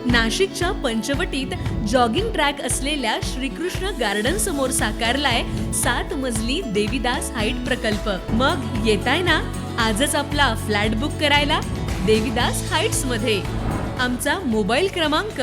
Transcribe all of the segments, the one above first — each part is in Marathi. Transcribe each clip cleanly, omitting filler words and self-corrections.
नाशिकच्या पंचवटीत जॉगिंग ट्रॅक असलेल्या श्रीकृष्ण गार्डन समोर साकारलाय 7 मजली देवीदास हाईट प्रकल्प। मग येताय ना आजच आपला फ्लॅट बुक करायला देवीदास हाईट्स मध्ये। आमचा मोबाईल क्रमांक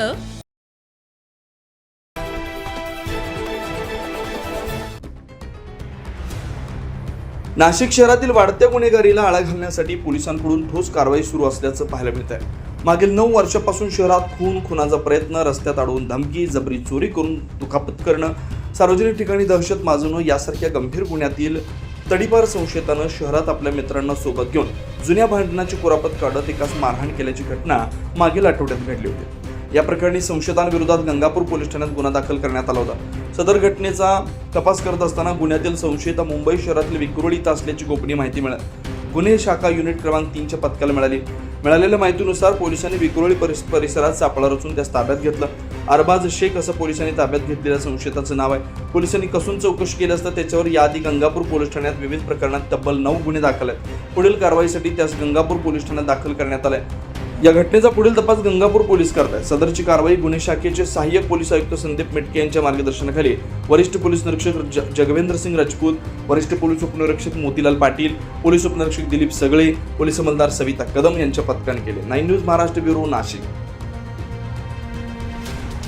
नाशिक शहरातील वाढत्या गुन्हेगारीला आळा घालण्यासाठी पोलिसांकडून ठोस कारवाई सुरू असल्याचं पाहायला मिळत आहे। मागील 9 वर्षापासून शहरात खुनाचा प्रयत्न, रस्त्यात अडवून धमकी, जबरी चोरी करून दुखापत करणं, सार्वजनिक ठिकाणी दहशत माजवणं यासारख्या गंभीर गुन्ह्यातील तडीपार संशयितानं शहरात आपल्या मित्रांना सोबत घेऊन जुन्या भांडणाची कुरापत काढत एकास मारहाण केल्याची घटना मागील आठवड्यात घडली होती। या प्रकरणी संशयितांविरोधात गंगापूर पोलीस ठाण्यात गुन्हा दाखल करण्यात आला होता। सदर घटनेचा तपास करत असताना गुन्ह्यातील संशयित मुंबई शहरातील विक्रोळी इथं असल्याची गोपनीय माहिती मिळाली। गुन्हे शाखा युनिट क्रमांक 3च्या पथकाला मिळालेल्या माहितीनुसार पोलिसांनी विक्रोळी परिसरात सापळा रचून त्यास ताब्यात घेतलं। अरबाज शेख असं पोलिसांनी ताब्यात घेतलेल्या संशयिताचं नाव आहे। पोलिसांनी कसून चौकशी केली असता त्याच्यावर याआधी गंगापूर पोलीस ठाण्यात विविध प्रकरणात तब्बल 9 गुन्हे दाखल आहेत। पुढील कारवाईसाठी त्यास गंगापूर पोलीस ठाण्यात दाखल करण्यात आलंय। या घटनेचा पुढील तपास गंगापूर पोलीस करतायत। सदरची कारवाई गुन्हे शाखेचे सहाय्यक पोलीस आयुक्त संदीप मेटके यांच्या मार्गदर्शनाखाली वरिष्ठ पोलीस निरीक्षक जगवेंद्र सिंग राजपूत, वरिष्ठ पोलीस उपनिरीक्षक मोतीलाल पाटील, पोलीस उपनिरीक्षक दिलीप सगळे, पोलीस अंमलदार सविता कदम यांच्या पथकाने केले। 9 न्यूज महाराष्ट्र ब्युरो, नाशिक।